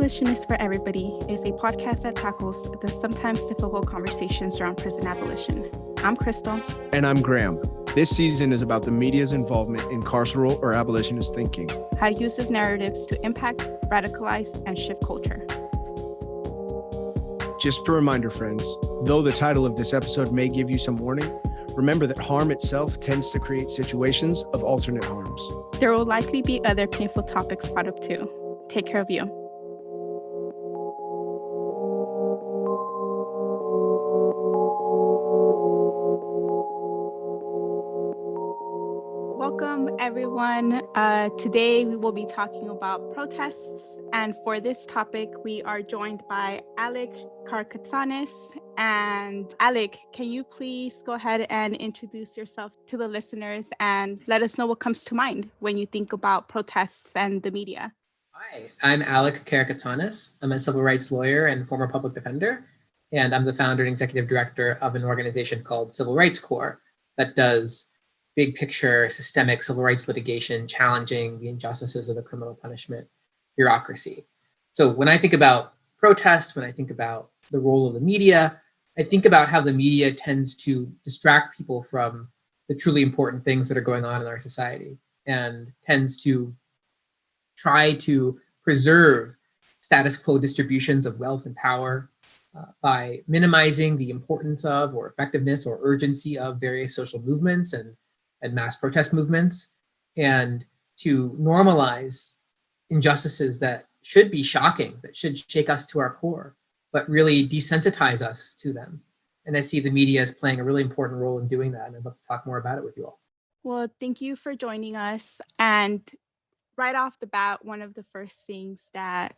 Abolitionist for Everybody is a podcast that tackles the sometimes difficult conversations around prison abolition. I'm Crystal. And I'm Graham. This season is about the media's involvement in carceral or abolitionist thinking. How it uses narratives to impact, radicalize, and shift culture. Just a reminder, friends, though the title of this episode may give you some warning, remember that harm itself tends to create situations of alternate harms. There will likely be other painful topics brought up too. Take care of you. Welcome, everyone. Today we will be talking about protests. And for this topic, we are joined by Alec Karakatsanis. And Alec, can you please go ahead and introduce yourself to the listeners and let us know what comes to mind when you think about protests and the media? Hi, I'm Alec Karakatsanis. I'm a civil rights lawyer and former public defender, and I'm the founder and executive director of an organization called Civil Rights Corps that does big picture systemic civil rights litigation challenging the injustices of the criminal punishment bureaucracy. So when I think about protests, when I think about the role of the media, I think about how the media tends to distract people from the truly important things that are going on in our society and tends to try to preserve status quo distributions of wealth and power by minimizing the importance of or effectiveness or urgency of various social movements and mass protest movements, and to normalize injustices that should be shocking, that should shake us to our core, but really desensitize us to them. And I see the media as playing a really important role in doing that, and I'd love to talk more about it with you all. Well, thank you for joining us. And right off the bat, one of the first things that,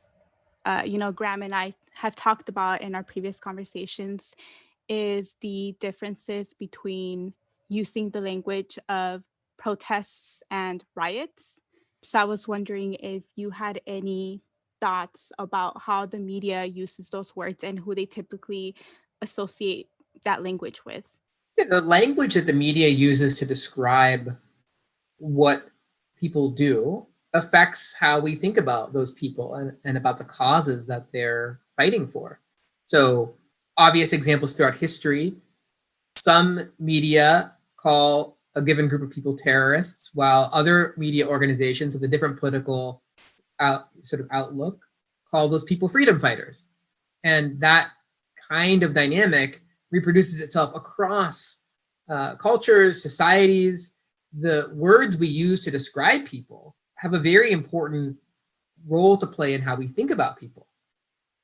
Graham and I have talked about in our previous conversations is the differences between using the language of protests and riots. So I was wondering if you had any thoughts about how the media uses those words and who they typically associate that language with. Yeah, the language that the media uses to describe what people do affects how we think about those people and about the causes that they're fighting for. So obvious examples throughout history, some media call a given group of people terrorists, while other media organizations with a different political outlook call those people freedom fighters. And that kind of dynamic reproduces itself across cultures, societies. The words we use to describe people have a very important role to play in how we think about people.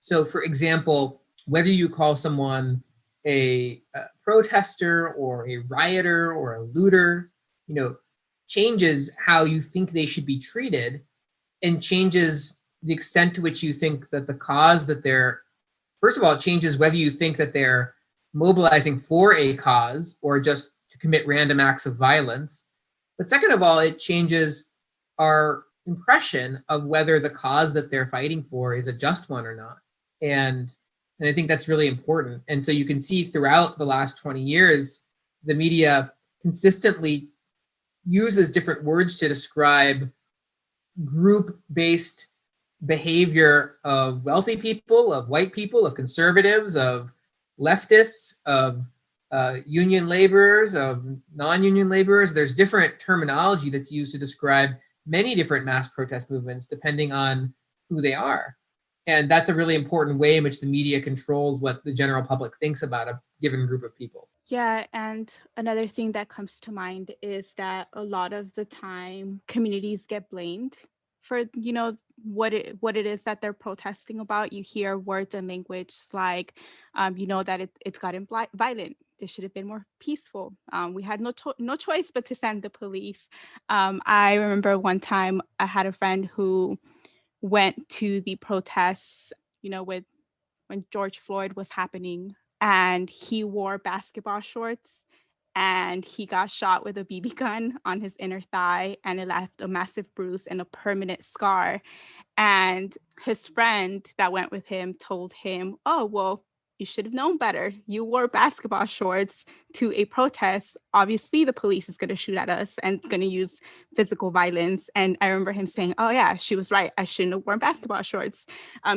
So for example, whether you call someone a protester or a rioter or a looter, changes how you think they should be treated and changes the extent to which you think that the cause that they're, first of all, it changes whether you think that they're mobilizing for a cause or just to commit random acts of violence. But second of all, it changes our impression of whether the cause that they're fighting for is a just one or not. And I think that's really important. And so you can see throughout the last 20 years, the media consistently uses different words to describe group-based behavior of wealthy people, of white people, of conservatives, of leftists, of union laborers, of non-union laborers. There's different terminology that's used to describe many different mass protest movements depending on who they are. And that's a really important way in which the media controls what the general public thinks about a given group of people. Yeah, and another thing that comes to mind is that a lot of the time communities get blamed for, what it is that they're protesting about. You hear words and language like, that it's gotten violent. This should have been more peaceful. We had no choice but to send the police. I remember one time I had a friend who went to the protests, when George Floyd was happening, and he wore basketball shorts and he got shot with a BB gun on his inner thigh, and it left a massive bruise and a permanent scar. And his friend that went with him told him, oh, well, you should have known better. You wore basketball shorts to a protest. Obviously, the police is going to shoot at us and going to use physical violence. And I remember him saying, oh, yeah, she was right. I shouldn't have worn basketball shorts.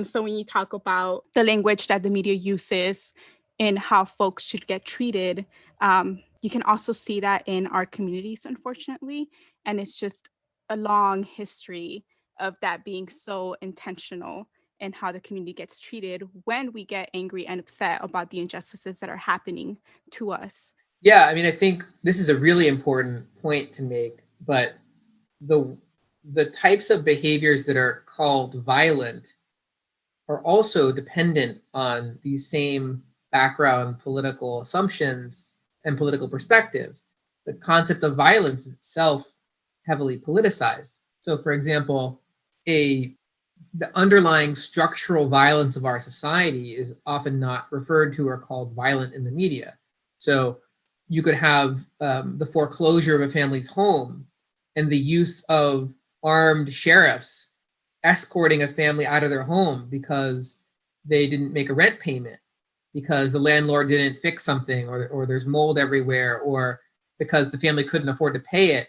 So when you talk about the language that the media uses in how folks should get treated, you can also see that in our communities, unfortunately. And it's just a long history of that being so intentional and how the community gets treated when we get angry and upset about the injustices that are happening to us. Yeah, I mean, I think this is a really important point to make, but the types of behaviors that are called violent are also dependent on these same background political assumptions and political perspectives. The concept of violence is itself heavily politicized. So, for example, the underlying structural violence of our society is often not referred to or called violent in the media. So you could have the foreclosure of a family's home and the use of armed sheriffs escorting a family out of their home because they didn't make a rent payment, because the landlord didn't fix something, or there's mold everywhere, or because the family couldn't afford to pay it.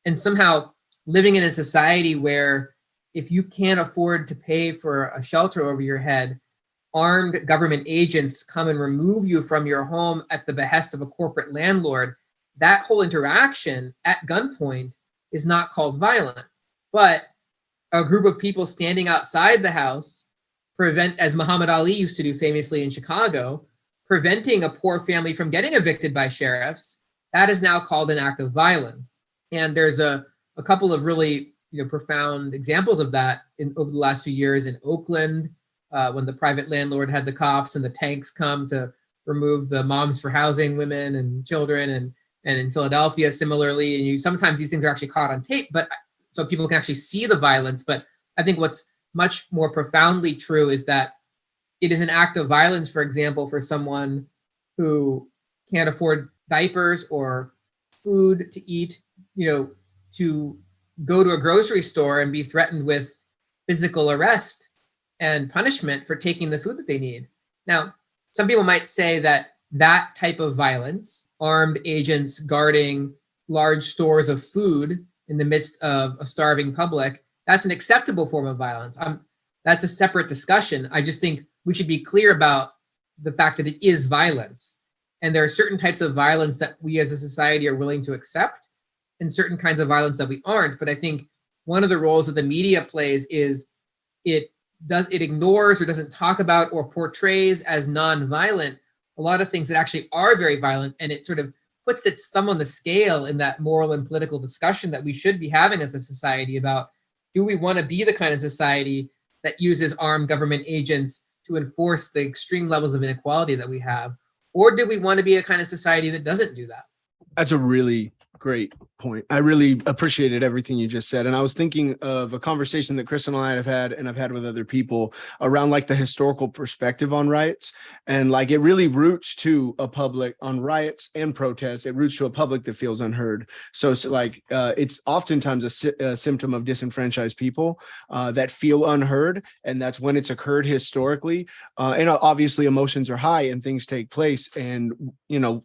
And somehow living in a society where if you can't afford to pay for a shelter over your head, armed government agents come and remove you from your home at the behest of a corporate landlord, that whole interaction at gunpoint is not called violent. But a group of people standing outside the house as Muhammad Ali used to do famously in Chicago, preventing a poor family from getting evicted by sheriffs, that is now called an act of violence. And there's a couple of really profound examples of that over the last few years in Oakland, when the private landlord had the cops and the tanks come to remove the moms for housing women and children, and in Philadelphia similarly. And sometimes these things are actually caught on tape, but so people can actually see the violence. But I think what's much more profoundly true is that it is an act of violence, for example, for someone who can't afford diapers or food to eat, to go to a grocery store and be threatened with physical arrest and punishment for taking the food that they need. Now, some people might say that that type of violence, armed agents guarding large stores of food in the midst of a starving public, that's an acceptable form of violence. That's a separate discussion. I just think we should be clear about the fact that it is violence. And there are certain types of violence that we as a society are willing to accept, and certain kinds of violence that we aren't. But I think one of the roles that the media plays is it ignores or doesn't talk about or portrays as non-violent a lot of things that actually are very violent, and it sort of puts its thumb on the scale in that moral and political discussion that we should be having as a society about, do we want to be the kind of society that uses armed government agents to enforce the extreme levels of inequality that we have, or do we want to be a kind of society that doesn't do that? That's a really great point. I really appreciated everything you just said. And I was thinking of a conversation that Chris and I have had, and I've had with other people around like the historical perspective on riots. And like, it really roots to a public on riots and protests. It roots to a public that feels unheard. So it's like, it's oftentimes a symptom of disenfranchised people that feel unheard. And that's when it's occurred historically. And obviously emotions are high and things take place. And,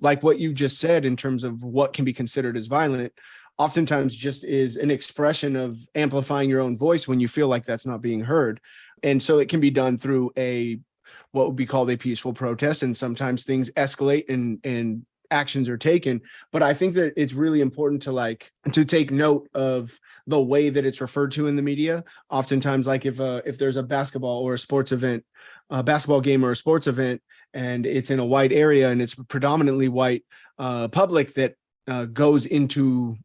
like what you just said in terms of what can be considered as violent, oftentimes just is an expression of amplifying your own voice when you feel like that's not being heard. And so it can be done through what would be called a peaceful protest. And sometimes things escalate and actions are taken. But I think that it's really important to take note of the way that it's referred to in the media. Oftentimes, like if there's a basketball or a sports event, a basketball game or a sports event, and it's in a white area and it's predominantly white public that goes into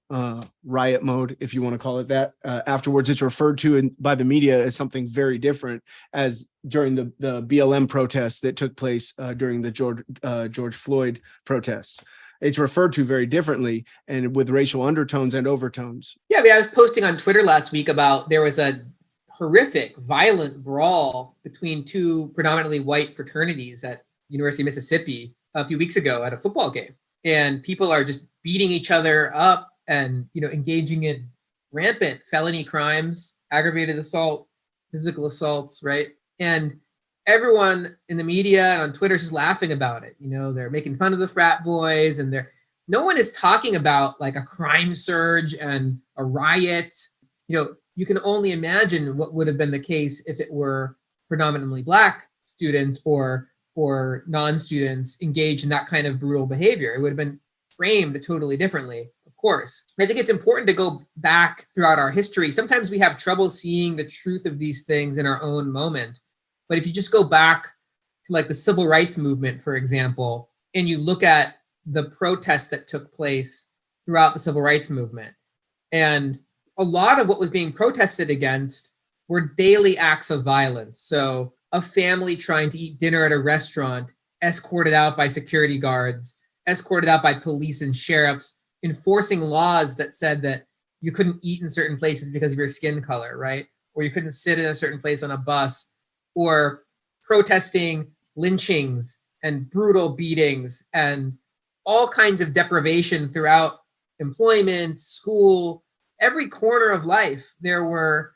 riot mode, if you want to call it that. Afterwards, it's referred to by the media as something very different, as during the BLM protests that took place during the George Floyd protests. It's referred to very differently and with racial undertones and overtones. Yeah, I mean, I was posting on Twitter last week about there was a horrific, violent brawl between two predominantly white fraternities at University of Mississippi a few weeks ago at a football game. And people are just beating each other up and, engaging in rampant felony crimes, aggravated assault, physical assaults, right? And everyone in the media and on Twitter is just laughing about it. They're making fun of the frat boys, and no one is talking about like a crime surge and a riot. You can only imagine what would have been the case if it were predominantly Black students or non-students engaged in that kind of brutal behavior. It would have been framed totally differently, of course. I think it's important to go back throughout our history. Sometimes we have trouble seeing the truth of these things in our own moment. But if you just go back to like the civil rights movement, for example, and you look at the protests that took place throughout the civil rights movement, and a lot of what was being protested against were daily acts of violence. So a family trying to eat dinner at a restaurant, escorted out by security guards, escorted out by police and sheriffs, enforcing laws that said that you couldn't eat in certain places because of your skin color, right? Or you couldn't sit in a certain place on a bus, or protesting lynchings and brutal beatings and all kinds of deprivation throughout employment, school, every corner of life. There were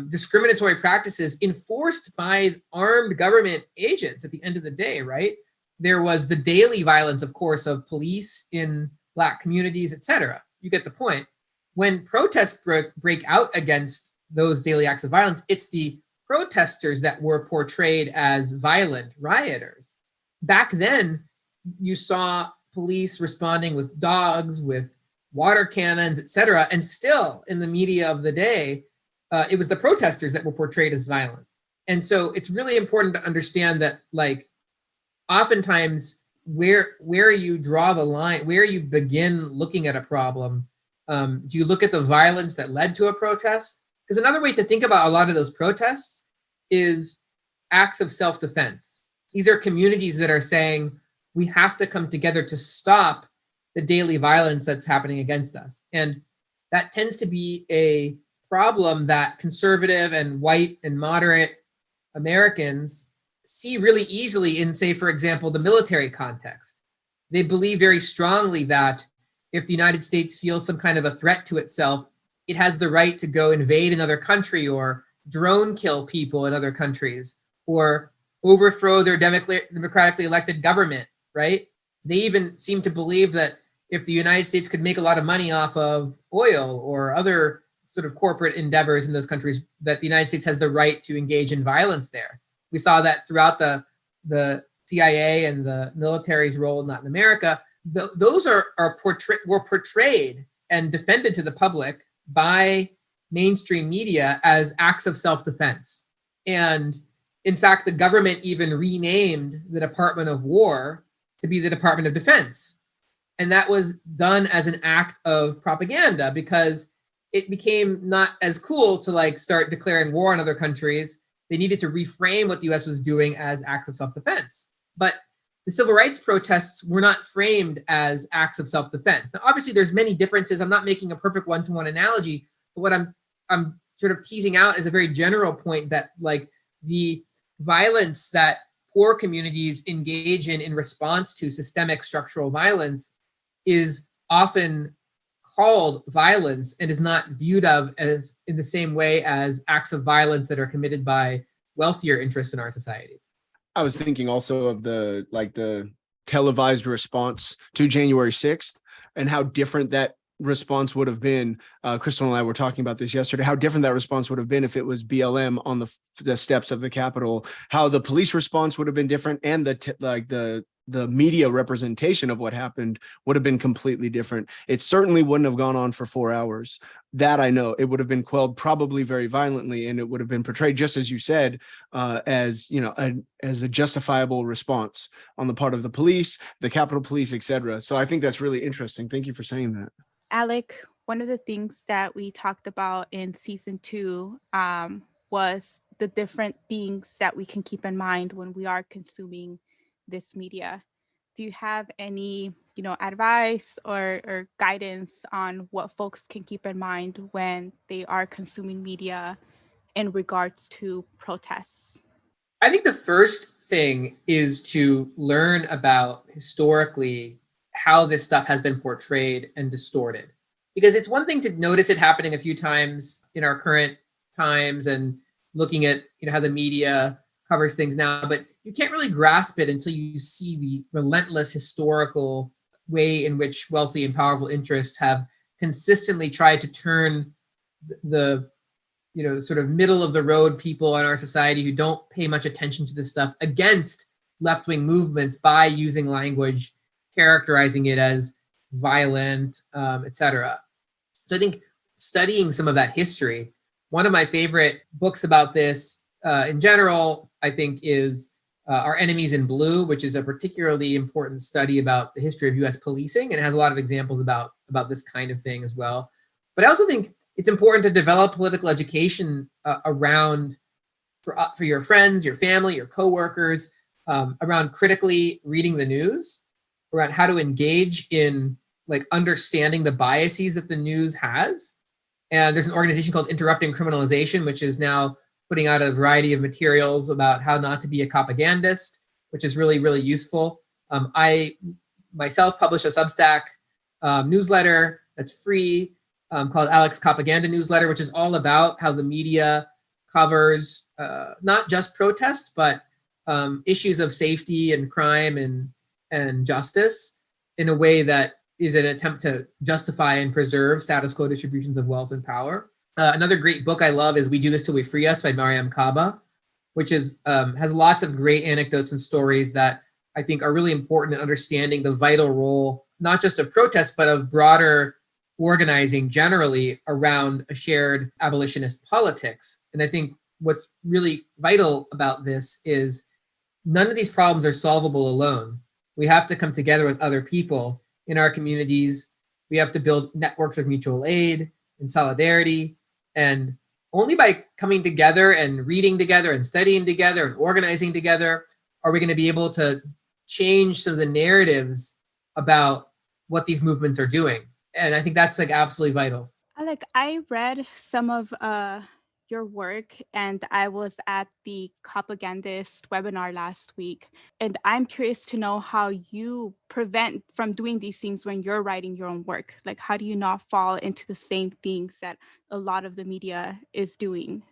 discriminatory practices enforced by armed government agents at the end of the day, right? There was the daily violence, of course, of police in Black communities, etc. You get the point. When protests break out against those daily acts of violence, it's the protesters that were portrayed as violent rioters. Back then, you saw police responding with dogs, with water cannons, etc. And still, in the media of the day, it was the protesters that were portrayed as violent. And so it's really important to understand that, like, oftentimes where you draw the line, where you begin looking at a problem, do you look at the violence that led to a protest? Because another way to think about a lot of those protests is acts of self-defense. These are communities that are saying, we have to come together to stop the daily violence that's happening against us. And that tends to be a problem that conservative and white and moderate Americans see really easily in, say, for example, the military context. They believe very strongly that if the United States feels some kind of a threat to itself, it has the right to go invade another country or drone kill people in other countries or overthrow their democratically elected government, right? They even seem to believe that if the United States could make a lot of money off of oil or other sort of corporate endeavors in those countries, that the United States has the right to engage in violence there. We saw that throughout the CIA and the military's role in Latin America. Those were portrayed and defended to the public by mainstream media as acts of self-defense. And in fact, the government even renamed the Department of War to be the Department of Defense. And that was done as an act of propaganda because it became not as cool to like start declaring war on other countries. They needed to reframe what the US was doing as acts of self-defense. But the civil rights protests were not framed as acts of self-defense. Now, obviously, there's many differences. I'm not making a perfect one-to-one analogy, but what I'm sort of teasing out is a very general point that like the violence that poor communities engage in response to systemic structural violence is often called violence and is not viewed of as in the same way as acts of violence that are committed by wealthier interests in our society. I was thinking also of the televised response to January 6th and how different that response would have been. Crystal and I were talking about this yesterday, how different that response would have been if it was BLM on the steps of the Capitol, how the police response would have been different, and the media representation of what happened would have been completely different. It certainly wouldn't have gone on for 4 hours. That I know. It would have been quelled probably very violently, and it would have been portrayed, just as you said, as a justifiable response on the part of the police, the Capitol Police, etc. So I think that's really interesting. Thank you for saying that. Alec, one of the things that we talked about in season 2 was the different things that we can keep in mind when we are consuming this media. Do you have any, advice or guidance on what folks can keep in mind when they are consuming media in regards to protests? I think the first thing is to learn about historically how this stuff has been portrayed and distorted. Because it's one thing to notice it happening a few times in our current times and looking at how the media covers things now, but you can't really grasp it until you see the relentless historical way in which wealthy and powerful interests have consistently tried to turn the sort of middle of the road people in our society who don't pay much attention to this stuff against left-wing movements by using language, characterizing it as violent, etc. So I think studying some of that history, one of my favorite books about this in general, I think, is Our Enemies in Blue, which is a particularly important study about the history of US policing, and it has a lot of examples about this kind of thing as well. But I also think it's important to develop political education around, for your friends, your family, your coworkers, around critically reading the news, around how to engage in like understanding the biases that the news has. And there's an organization called Interrupting Criminalization, which is now putting out a variety of materials about how not to be a propagandist, which is really, really useful. I myself publish a Substack newsletter that's free called Alec's Propaganda Newsletter, which is all about how the media covers not just protest, but issues of safety and crime and justice in a way that is an attempt to justify and preserve status quo distributions of wealth and power. Another great book I love is We Do This Till We Free Us by Mariam Kaba, which is has lots of great anecdotes and stories that I think are really important in understanding the vital role, not just of protests, but of broader organizing generally around a shared abolitionist politics. And I think what's really vital about this is none of these problems are solvable alone. We have to come together with other people in our communities. We have to build networks of mutual aid and solidarity. And only by coming together and reading together and studying together and organizing together are we going to be able to change some of the narratives about what these movements are doing. And I think that's like absolutely vital. Alec, I read some of your work, and I was at the propagandist webinar last week. And I'm curious to know how you prevent from doing these things when you're writing your own work. Like, how do you not fall into the same things that a lot of the media is doing?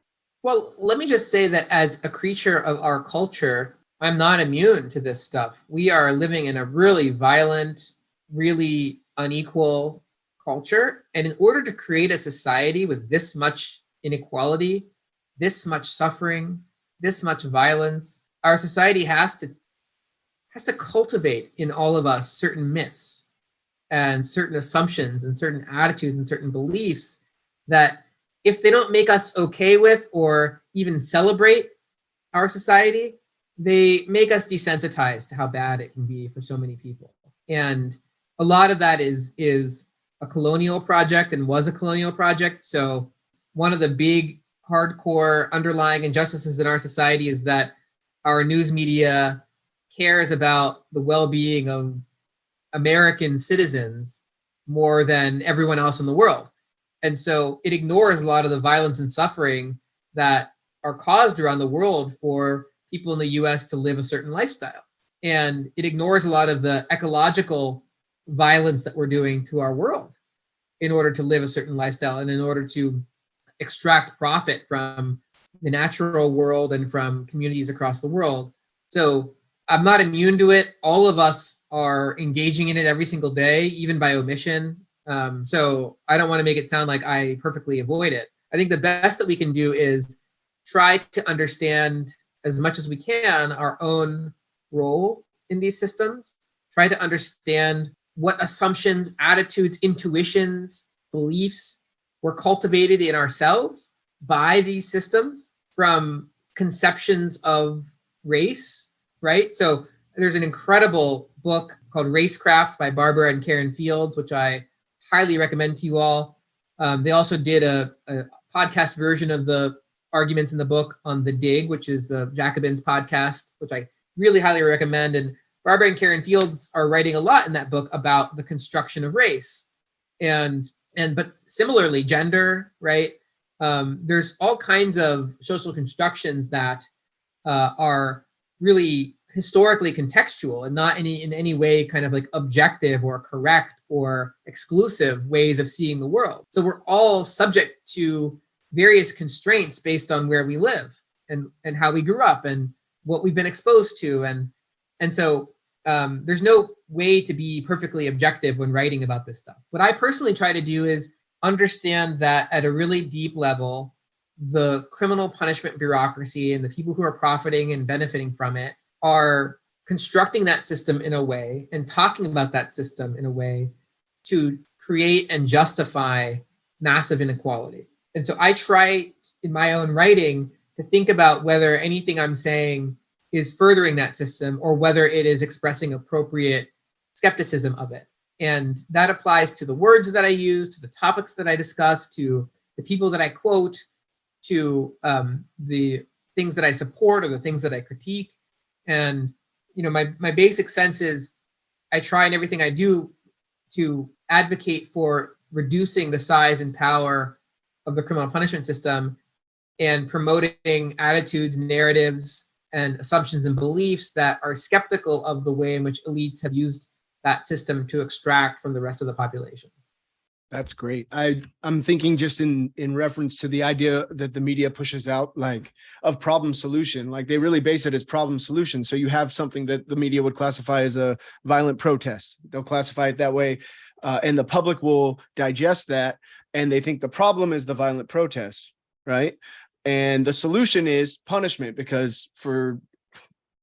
Well, let me just say that as a creature of our culture, I'm not immune to this stuff. We are living in a really violent, really unequal culture. And in order to create a society with this much inequality, this much suffering, this much violence, our society has to cultivate in all of us certain myths and certain assumptions and certain attitudes and certain beliefs that if they don't make us okay with or even celebrate our society, they make us desensitized to how bad it can be for so many people. And a lot of that is a colonial project and was a colonial project. So one of the big hardcore underlying injustices in our society is that our news media cares about the well-being of American citizens more than everyone else in the world. And so it ignores a lot of the violence and suffering that are caused around the world for people in the US to live a certain lifestyle. And it ignores a lot of the ecological violence that we're doing to our world in order to live a certain lifestyle and in order to extract profit from the natural world and from communities across the world. So I'm not immune to it. All of us are engaging in it every single day, even by omission. So I don't want to make it sound like I perfectly avoid it. I think the best that we can do is try to understand as much as we can our own role in these systems, try to understand what assumptions, attitudes, intuitions, beliefs were cultivated in ourselves by these systems from conceptions of race, right? So there's an incredible book called Racecraft by Barbara and Karen Fields, which I highly recommend to you all. They also did a podcast version of the arguments in the book on The Dig, which is the Jacobins podcast, which I really highly recommend. And Barbara and Karen Fields are writing a lot in that book about the construction of race, but similarly gender, right? There's all kinds of social constructions that are really historically contextual and not in any way kind of like objective or correct or exclusive ways of seeing the world. So we're all subject to various constraints based on where we live and how we grew up and what we've been exposed to. And so there's no way to be perfectly objective when writing about this stuff. What I personally try to do is understand that at a really deep level, the criminal punishment bureaucracy and the people who are profiting and benefiting from it are constructing that system in a way and talking about that system in a way to create and justify massive inequality. And so I try in my own writing to think about whether anything I'm saying is furthering that system or whether it is expressing appropriate skepticism of it. And that applies to the words that I use, to the topics that I discuss, to the people that I quote, to the things that I support or the things that I critique. And my basic sense is I try in everything I do to advocate for reducing the size and power of the criminal punishment system and promoting attitudes, narratives, and assumptions and beliefs that are skeptical of the way in which elites have used that system to extract from the rest of the population. That's great. I'm thinking just in reference to the idea that the media pushes out, like, of problem solution, like they really base it as problem solution. So you have something that the media would classify as a violent protest. They'll classify it that way. And the public will digest that. And they think the problem is the violent protest, right? And the solution is punishment, because for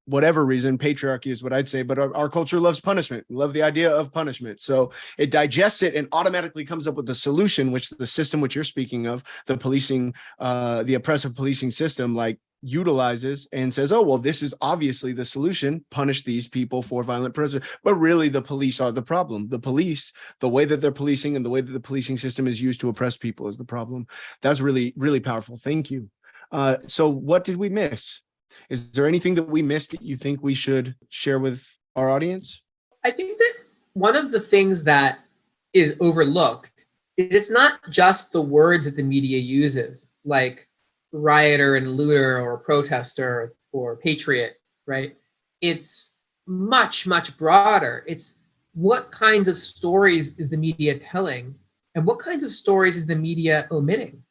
whatever reason, patriarchy is what I'd say, but our culture loves punishment. We love the idea of punishment. So it digests it and automatically comes up with the solution, which the system which you're speaking of, the policing, the oppressive policing system, like utilizes and says, oh, well, this is obviously the solution, punish these people for violent protest. But really the police are the problem. The police, the way that they're policing and the way that the policing system is used to oppress people is the problem. That's really, really powerful. Thank you. So what did we miss? Is there anything that we missed that you think we should share with our audience? I think that one of the things that is overlooked is it's not just the words that the media uses, like rioter and looter or protester or patriot, right? It's much, much broader. It's what kinds of stories is the media telling and what kinds of stories is the media omitting?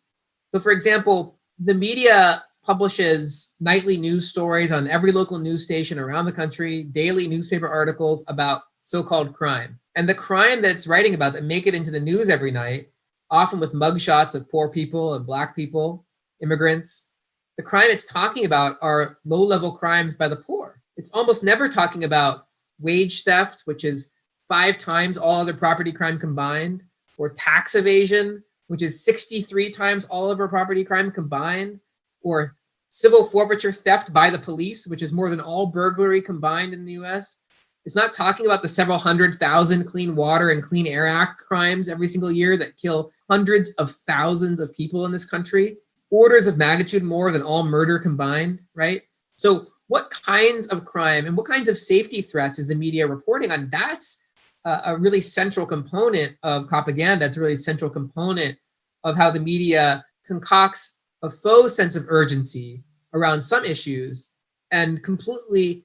So for example, the media publishes nightly news stories on every local news station around the country, daily newspaper articles about so-called crime. And the crime that it's writing about that make it into the news every night, often with mugshots of poor people and Black people, immigrants, the crime it's talking about are low-level crimes by the poor. It's almost never talking about wage theft, which is 5 times all other property crime combined, or tax evasion, which is 63 times all of our property crime combined, or civil forfeiture theft by the police, which is more than all burglary combined in the US. It's not talking about the several 100,000 Clean Water and Clean Air Act crimes every single year that kill hundreds of thousands of people in this country, orders of magnitude more than all murder combined, right? So what kinds of crime and what kinds of safety threats is the media reporting on? That's a really central component of propaganda. It's a really central component of how the media concocts a faux sense of urgency around some issues and completely,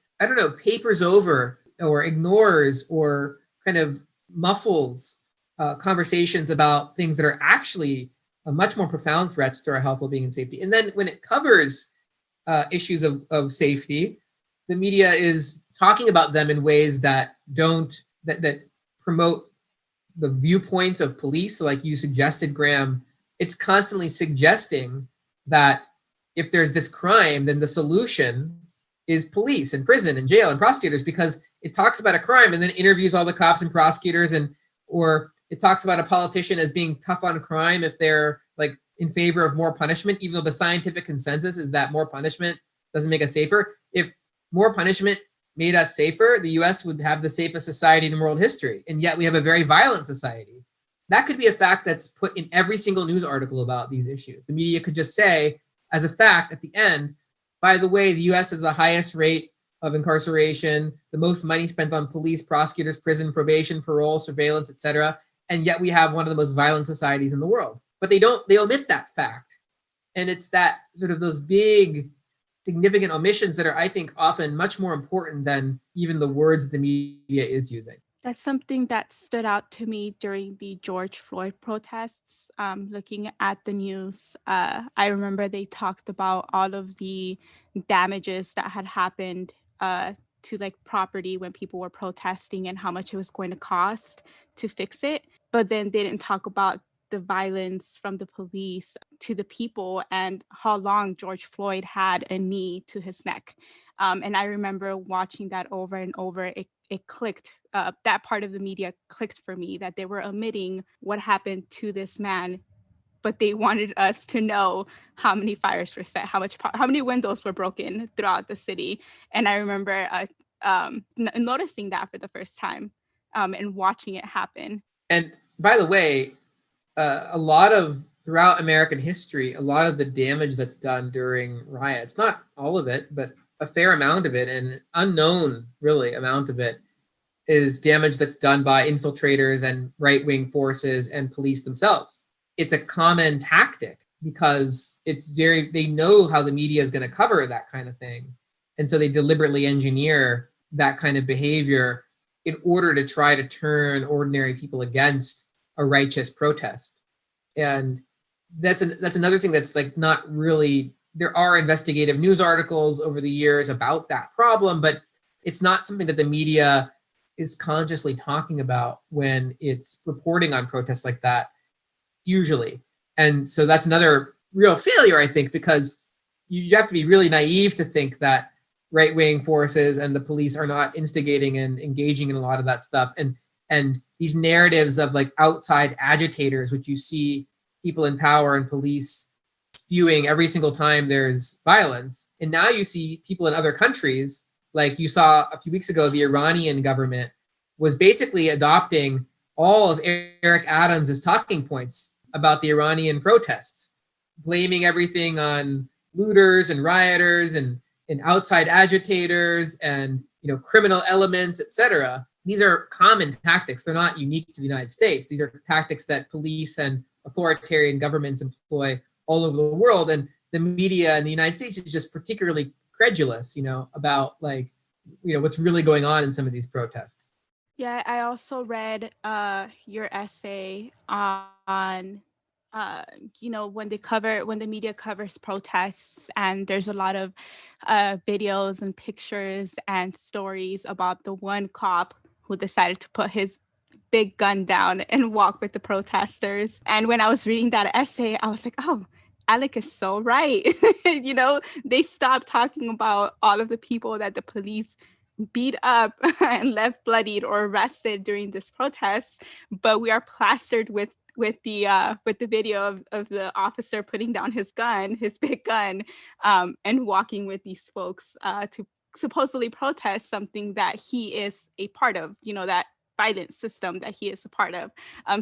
papers over or ignores or kind of muffles conversations about things that are actually much more profound threats to our health, well-being, and safety. And then when it covers issues of safety, the media is talking about them in ways that that promote the viewpoints of police, like you suggested, Graham. It's constantly suggesting that if there's this crime, then the solution is police and prison and jail and prosecutors, because it talks about a crime and then interviews all the cops and prosecutors, or it talks about a politician as being tough on crime if they're like in favor of more punishment, even though the scientific consensus is that more punishment doesn't make us safer. If more punishment made us safer, the US would have the safest society in world history. And yet we have a very violent society. That could be a fact that's put in every single news article about these issues. The media could just say, as a fact at the end, by the way, the US has the highest rate of incarceration, the most money spent on police, prosecutors, prison, probation, parole, surveillance, etc. And yet we have one of the most violent societies in the world. But they omit that fact. And it's that sort of those big, significant omissions that are, I think, often much more important than even the words that the media is using. That's something that stood out to me during the George Floyd protests. Looking at the news, I remember they talked about all of the damages that had happened to like property when people were protesting and how much it was going to cost to fix it. But then they didn't talk about the violence from the police to the people and how long George Floyd had a knee to his neck. And I remember watching that over and over. It clicked. That part of the media clicked for me that they were omitting what happened to this man, but they wanted us to know how many fires were set, how many windows were broken throughout the city. And I remember noticing that for the first time and watching it happen. And by the way, a lot of throughout American history, a lot of the damage that's done during riots, not all of it, but a fair amount of it, and unknown really amount of it, is damage that's done by infiltrators and right-wing forces and police themselves. It's a common tactic because they know how the media is going to cover that kind of thing. And so they deliberately engineer that kind of behavior in order to try to turn ordinary people against a righteous protest. And that's another thing that's like not really, there are investigative news articles over the years about that problem, but it's not something that the media is consciously talking about when it's reporting on protests like that, usually. And so that's another real failure, I think, because you have to be really naive to think that right-wing forces and the police are not instigating and engaging in a lot of that stuff. And these narratives of like outside agitators, which you see people in power and police spewing every single time there's violence. And now you see people in other countries, like you saw a few weeks ago, the Iranian government was basically adopting all of Eric Adams' talking points about the Iranian protests, blaming everything on looters and rioters and outside agitators and criminal elements, etc. These are common tactics. They're not unique to the United States. These are tactics that police and authoritarian governments employ all over the world. And the media in the United States is just particularly credulous, about what's really going on in some of these protests. Yeah, I also read your essay on when the media covers protests, and there's a lot of videos and pictures and stories about the one cop who decided to put his big gun down and walk with the protesters. And when I was reading that essay, I was like, oh, Alec is so right. They stopped talking about all of the people that the police beat up and left bloodied or arrested during this protest, but we are plastered with the video of the officer putting down his big gun, and walking with these folks to supposedly protest something that he is a part of, that violent system that he is a part of.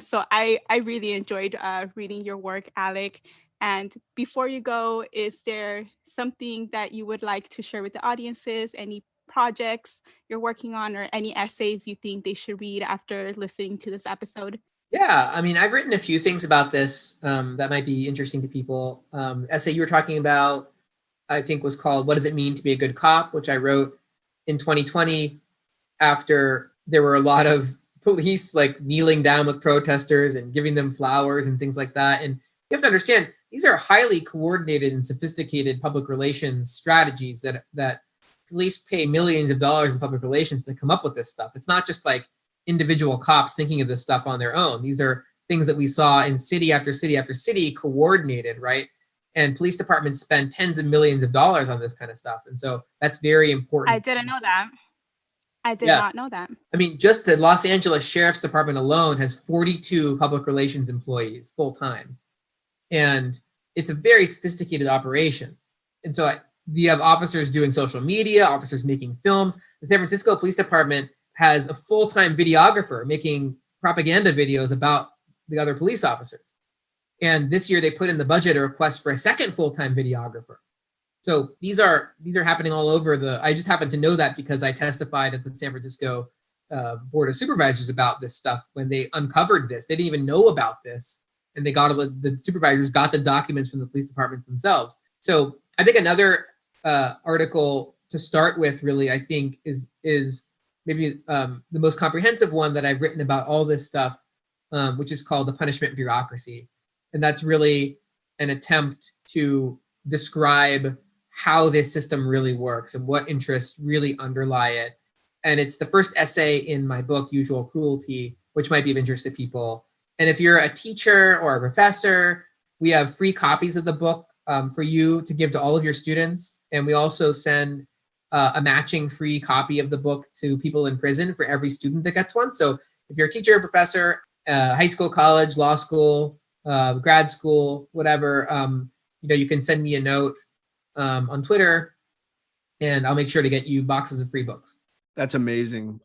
So I really enjoyed reading your work, Alec. And before you go, is there something that you would like to share with the audiences? Any projects you're working on or any essays you think they should read after listening to this episode? Yeah, I mean, I've written a few things about this that might be interesting to people. Essay you were talking about, I think, was called "What Does It Mean to Be a Good Cop?", which I wrote in 2020 after there were a lot of police like kneeling down with protesters and giving them flowers and things like that. And you have to understand, these are highly coordinated and sophisticated public relations strategies that police pay millions of dollars in public relations to come up with this stuff. It's not just like individual cops thinking of this stuff on their own. These are things that we saw in city after city after city, coordinated, right? And police departments spend tens of millions of dollars on this kind of stuff. And so that's very important. I didn't know that. I did not know that. I mean, just the Los Angeles Sheriff's Department alone has 42 public relations employees full time. And it's a very sophisticated operation. And so we have officers doing social media, officers making films. The San Francisco Police Department has a full-time videographer making propaganda videos about the other police officers. And this year they put in the budget a request for a second full-time videographer. So these are happening all over I just happen to know that because I testified at the San Francisco Board of Supervisors about this stuff when they uncovered this. They didn't even know about this. And the supervisors got the documents from the police departments themselves. So I think another article to start with, really, I think is maybe the most comprehensive one that I've written about all this stuff, which is called The Punishment Bureaucracy. And that's really an attempt to describe how this system really works and what interests really underlie it. And it's the first essay in my book, Usual Cruelty, which might be of interest to people. And if you're a teacher or a professor, we have free copies of the book for you to give to all of your students. And we also send a matching free copy of the book to people in prison for every student that gets one. So if you're a teacher, professor, high school, college, law school, grad school, whatever, you can send me a note on Twitter, and I'll make sure to get you boxes of free books. That's amazing.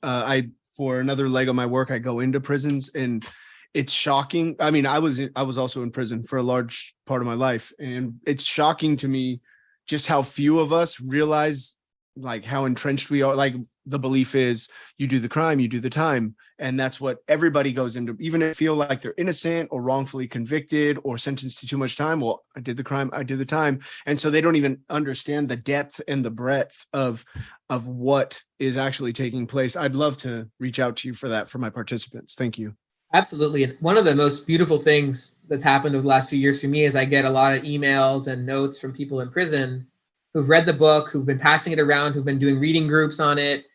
For another leg of my work, I go into prisons, and it's shocking. I mean, I was also in prison for a large part of my life, and it's shocking to me just how few of us realize like how entrenched we are. Like the belief is you do the crime, you do the time. And that's what everybody goes into, even if they feel like they're innocent or wrongfully convicted or sentenced to too much time. Well, I did the crime, I did the time. And so they don't even understand the depth and the breadth of what is actually taking place. I'd love to reach out to you for that, for my participants. Thank you. Absolutely. And one of the most beautiful things that's happened over the last few years for me is I get a lot of emails and notes from people in prison who've read the book, who've been passing it around, who've been doing reading groups on it,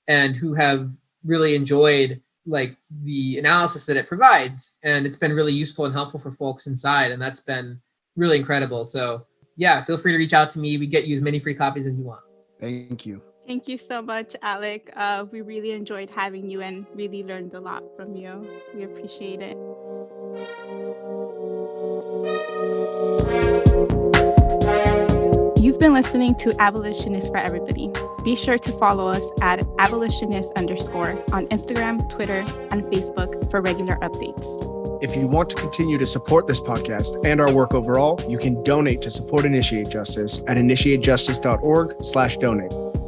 and who have really enjoyed like the analysis that it provides. And it's been really useful and helpful for folks inside. And that's been really incredible. So yeah, feel free to reach out to me. We get you as many free copies as you want. Thank you. Thank you so much, Alec. We really enjoyed having you and really learned a lot from you. We appreciate it. You've been listening to Abolitionist for Everybody. Be sure to follow us at abolitionist_ on Instagram, Twitter, and Facebook for regular updates. If you want to continue to support this podcast and our work overall, you can donate to support Initiate Justice at initiatejustice.org/donate.